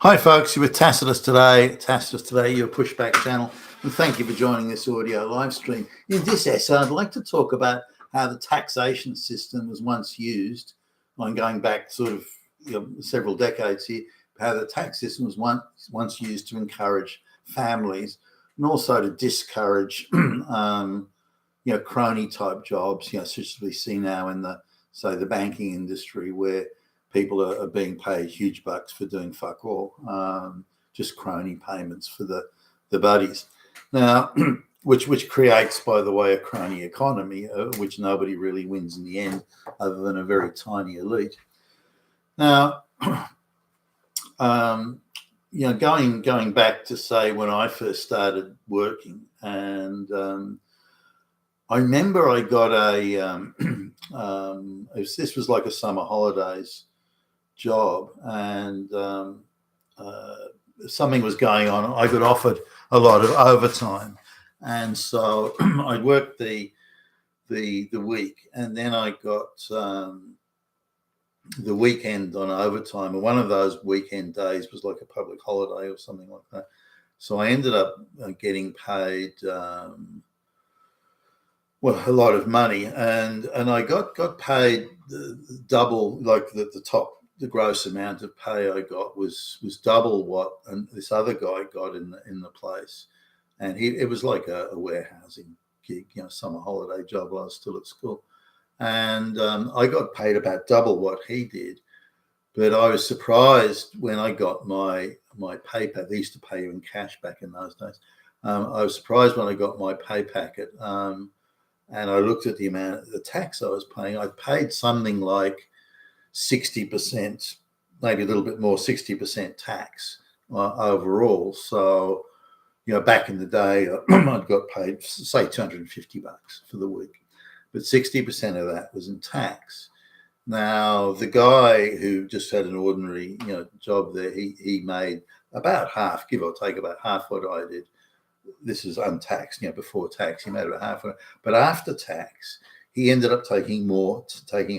Hi, folks. You're with Tacitus today. Tacitus today, your pushback channel. And thank you for joining this audio live stream. In this essay, I'd like to talk about how the taxation system was once used. I'm going back sort of several decades here. How the tax system was once used to encourage families and also to discourage, crony type jobs. Such as we see now in the banking industry, where people are being paid huge bucks for doing fuck all, just crony payments for the buddies. Now, which creates, by the way, a crony economy, which nobody really wins in the end, other than a very tiny elite. Now, going back to say when I first started working, and I remember I got this was like a summer holidays job, and something was going on. I got offered a lot of overtime, and so I worked the week, and then I got the weekend on overtime, and one of those weekend days was like a public holiday or something like that. So I ended up getting paid a lot of money, and I got paid double, like the top. The gross amount of pay I got was double what this other guy got in the place, and it was like a warehousing gig, summer holiday job while I was still at school, and I got paid about double what he did. But I was surprised when I got my pay packet. They used to pay you in cash back in those days. I was surprised when I got my pay packet, and I looked at the amount of the tax I was paying. I paid something like 60%, maybe a little bit more, 60% tax overall. So, back in the day, I'd got paid, say, $250 for the week, but 60% of that was in tax. Now, the guy who just had an ordinary, job there, he made about half, give or take, about half what I did. This is untaxed, before tax, he made about half. But after tax, he ended up taking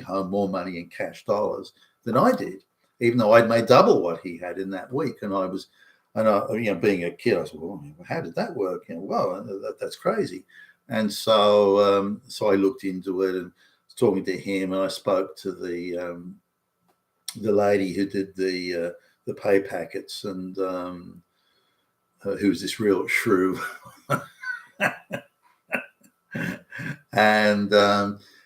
home more money in cash dollars than I did, even though I'd made double what he had in that week. And I, being a kid, I said, well, how did that work? That's crazy. And so, I looked into it and was talking to him, and I spoke to the lady who did the pay packets, and who was this real shrew. And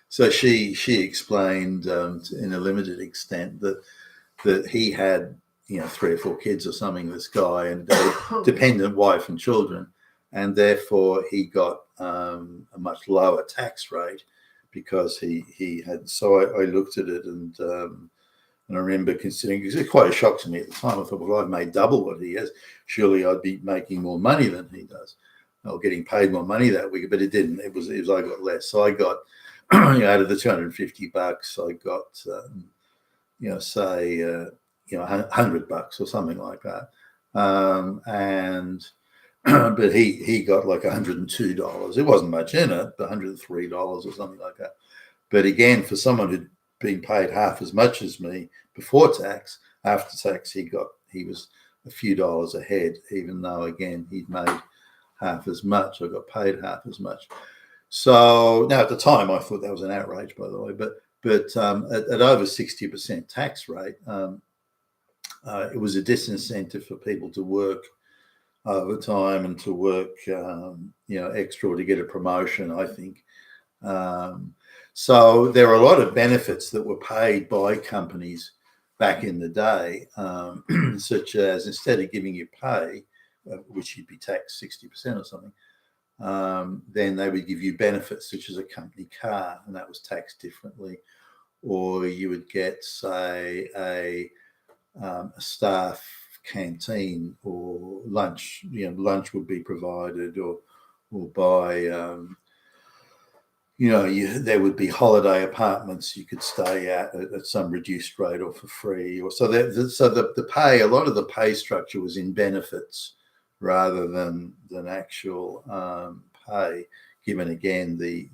so she explained in a limited extent that he had 3 or 4 kids or something, this guy, and a dependent wife and children, and therefore he got a much lower tax rate because he had. So I looked at it, and I remember considering, because it was quite a shock to me at the time. I thought, well, I've made double what he has. Surely I'd be making more money than he does, or getting paid more money that week. But it didn't. It was I got less. So I got out of the $250, I got say $100 or something like that. And but he got like $102. It wasn't much in it, but $103 or something like that. But again, for someone who'd been paid half as much as me before tax, after tax he was a few dollars ahead, even though again he'd made half as much. I got paid half as much. So now at the time I thought that was an outrage, by the way, but at over 60% tax rate, it was a disincentive for people to work overtime and to work extra, or to get a promotion, I think. So there are a lot of benefits that were paid by companies back in the day, such as, instead of giving you pay, which you'd be taxed 60% or something, then they would give you benefits such as a company car, and that was taxed differently. Or you would get, say, a staff canteen, or lunch. Lunch would be provided, or by there would be holiday apartments you could stay at some reduced rate or for free. Or so the pay, a lot of the pay structure was in benefits rather than actual pay. Given again a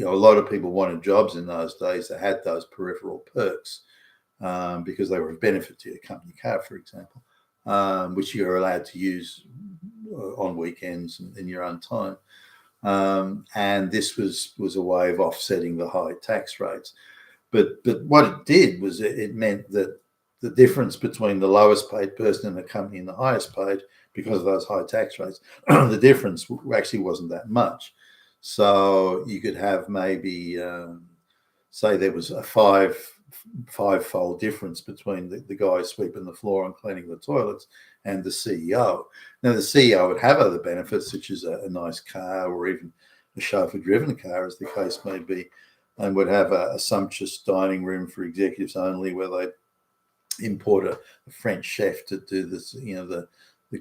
lot of people wanted jobs in those days that had those peripheral perks, because they were of benefit to your company car, for example, which you're allowed to use on weekends and in your own time. And this was a way of offsetting the high tax rates. But what it did was it meant that the difference between the lowest paid person in the company and the highest paid, because of those high tax rates, the difference actually wasn't that much. So you could have maybe, say there was a five-fold difference between the guy sweeping the floor and cleaning the toilets and the CEO. Now, the CEO would have other benefits, such as a nice car or even a chauffeur-driven car, as the case may be, and would have a sumptuous dining room for executives only, where they import a French chef to do this, the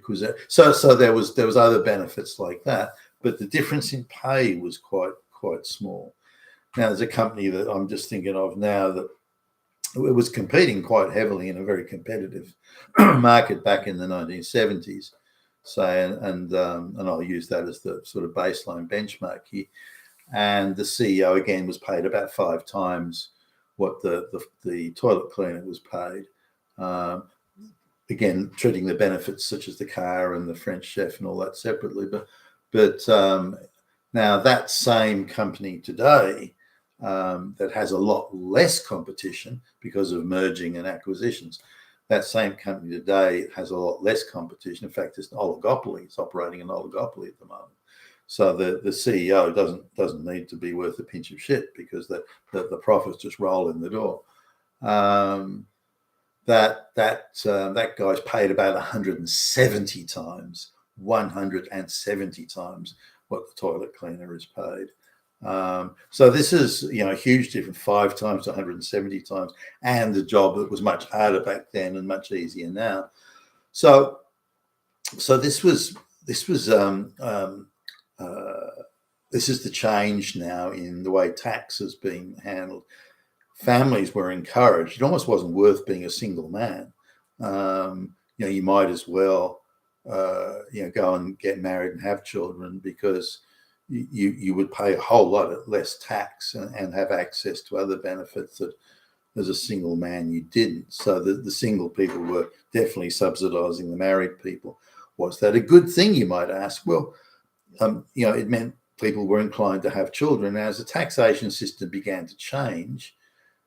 cuisine. So there was other benefits like that, but the difference in pay was quite small. Now, there's a company that I'm just thinking of now that it was competing quite heavily in a very competitive market back in the 1970s, say, and I'll use that as the sort of baseline benchmark here. And the CEO again was paid about 5 times what the toilet cleaner was paid. Again, treating the benefits such as the car and the French chef and all that separately. But now that same company today, that has a lot less competition because of merging and acquisitions. That same company today has a lot less competition. In fact, it's an oligopoly. It's operating an oligopoly at the moment. So the CEO doesn't need to be worth a pinch of shit, because the profits just roll in the door. That guy's paid about 170 times what the toilet cleaner is paid. So this is, a huge difference, 5 times to 170 times, and a job that was much harder back then and much easier now. So this is the change now in the way tax is being handled. Families were encouraged. It almost wasn't worth being a single man. You might as well, go and get married and have children, because you would pay a whole lot less tax and have access to other benefits that as a single man you didn't. So the single people were definitely subsidizing the married people. Was that a good thing, you might ask? Well, it meant people were inclined to have children. As the taxation system began to change,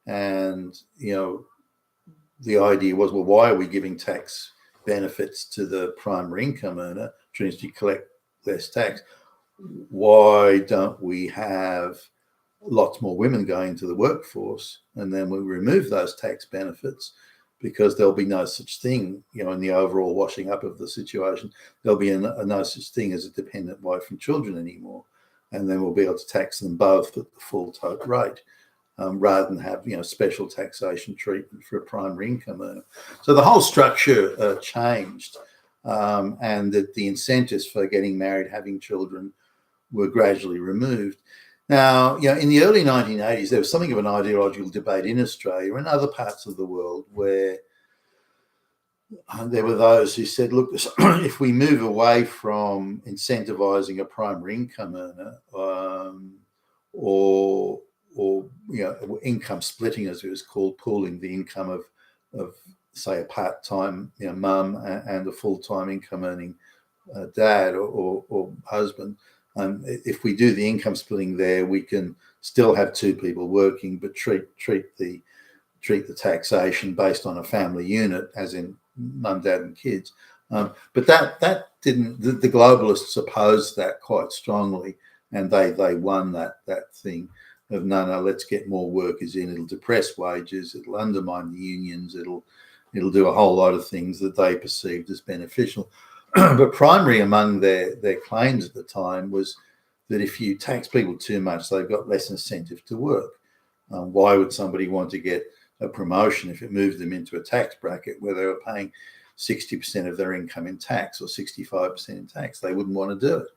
and the idea was, well, why are we giving tax benefits to the primary income earner, which means you collect less tax? Why don't we have lots more women going into the workforce, and then we remove those tax benefits, because there'll be no such thing, in the overall washing up of the situation, there'll be no such thing as a dependent wife and children anymore, and then we'll be able to tax them both at the full tote rate, rather than have special taxation treatment for a primary income earner. So the whole structure changed, and that the incentives for getting married, having children, were gradually removed. Now, in the early 1980s, there was something of an ideological debate in Australia and other parts of the world where there were those who said, look, if we move away from incentivizing a primary income earner, or income splitting, as it was called, pooling the income of say, a part-time mum and a full-time income earning dad or husband, if we do the income splitting there, we can still have 2 people working, but treat the taxation based on a family unit, as in mum, dad, and kids. But that didn't. The globalists opposed that quite strongly, and they won that thing of no, let's get more workers in. It'll depress wages. It'll undermine the unions. It'll do a whole lot of things that they perceived as beneficial. But primary among their claims at the time was that if you tax people too much, they've got less incentive to work. Why would somebody want to get a promotion if it moved them into a tax bracket where they were paying 60% of their income in tax or 65% in tax? They wouldn't want to do it.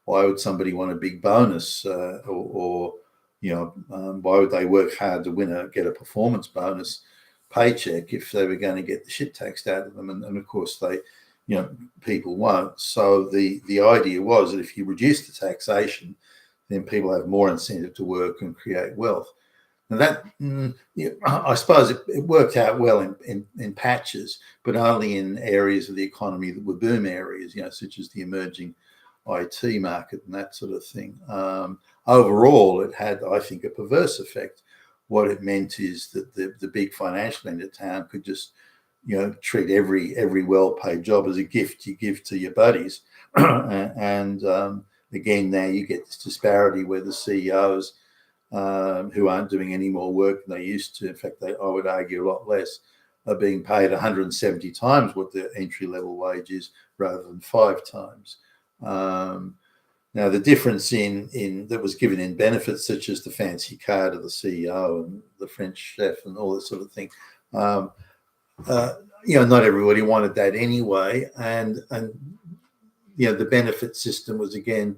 Why would somebody want a big bonus, or why would they work hard to get a performance bonus paycheck if they were going to get the shit taxed out of them? And of course people won't. So the idea was that if you reduce the taxation, then people have more incentive to work and create wealth. And that, I suppose it worked out well in patches, but only in areas of the economy that were boom areas, such as the emerging IT market and that sort of thing. Overall, it had, I think, a perverse effect. What it meant is that the big financial end of town could just, treat every well-paid job as a gift you give to your buddies. And again, now you get this disparity where the CEOs who aren't doing any more work than they used to, in fact, I would argue a lot less, are being paid 170 times what the entry-level wage is rather than 5 times. Now, the difference in that was given in benefits, such as the fancy car to the CEO and the French chef and all that sort of thing, not everybody wanted that anyway, and the benefit system was again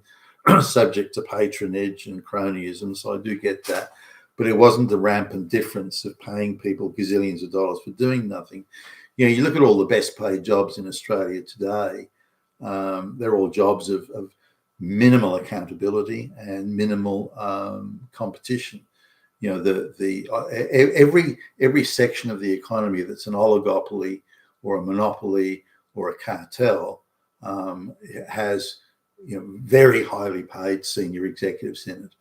subject to patronage and cronyism, so I do get that, but it wasn't the rampant difference of paying people gazillions of dollars for doing nothing. You look at all the best paid jobs in Australia today, they're all jobs of minimal accountability and minimal competition. Every section of the economy that's an oligopoly or a monopoly or a cartel has very highly paid senior executives in it,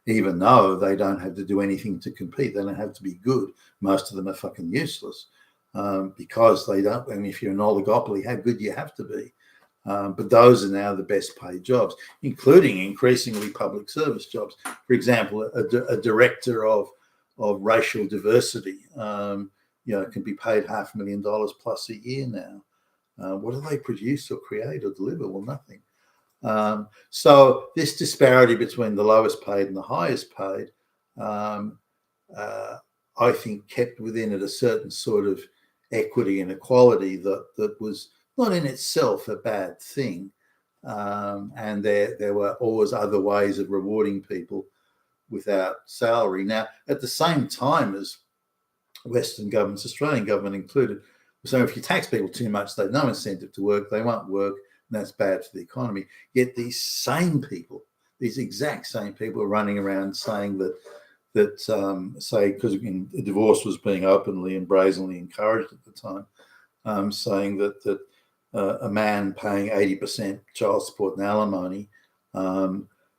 even though they don't have to do anything to compete. They don't have to be good. Most of them are fucking useless because they don't. I mean, if you're an oligopoly, how good you have to be. But those are now the best paid jobs, including increasingly public service jobs. For example, a director of racial diversity, can be paid $500,000 plus a year now. What do they produce or create or deliver? Well, nothing. So this disparity between the lowest paid and the highest paid, I think, kept within it a certain sort of equity and equality that was not in itself a bad thing. And there were always other ways of rewarding people without salary. Now, at the same time as Western governments, Australian government included, so if you tax people too much, they've no incentive to work, they won't work, and that's bad for the economy. Yet these same people, these exact same people are running around saying that say, because a divorce was being openly and brazenly encouraged at the time, saying that a man paying 80% child support and alimony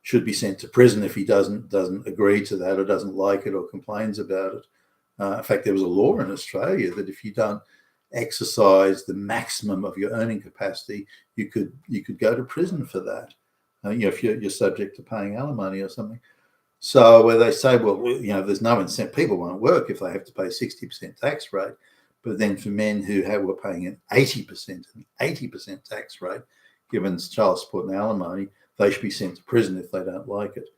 should be sent to prison if he doesn't agree to that or doesn't like it or complains about it. In fact, there was a law in Australia that if you don't exercise the maximum of your earning capacity, you could go to prison for that. If you're subject to paying alimony or something. So where they say, well, there's no incentive, people won't work if they have to pay 60% tax rate. But then for men who were paying an 80% tax rate, given child support and alimony, they should be sent to prison if they don't like it,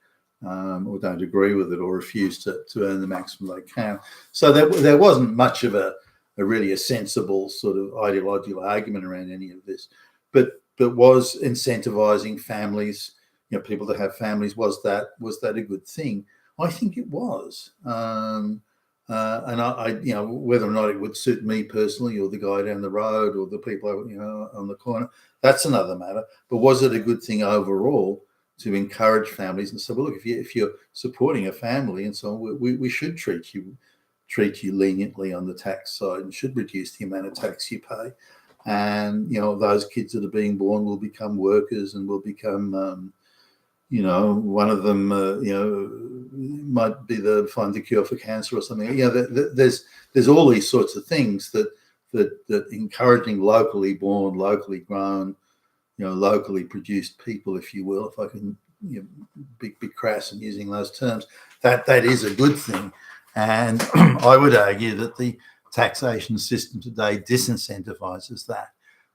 or don't agree with it, or refuse to earn the maximum they can. So there wasn't much of a really a sensible sort of ideological argument around any of this, but was incentivizing families, people to have families, was that a good thing? I think it was. And I whether or not it would suit me personally or the guy down the road or the people, on the corner, that's another matter. But was it a good thing overall to encourage families and say, well, look, if you're supporting a family and so on, we should treat you leniently on the tax side and should reduce the amount of tax you pay. And, those kids that are being born will become workers and will become, one of them, might be find the cure for cancer or something. There's all these sorts of things that encouraging locally born, locally grown, locally produced people, if you will, if I can be crass in using those terms, that is a good thing. And I would argue that the taxation system today disincentivizes that,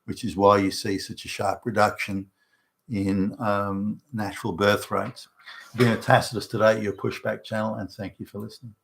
which is why you see such a sharp reduction in natural birth rates. Being a Tacitus today, your pushback channel, and thank you for listening.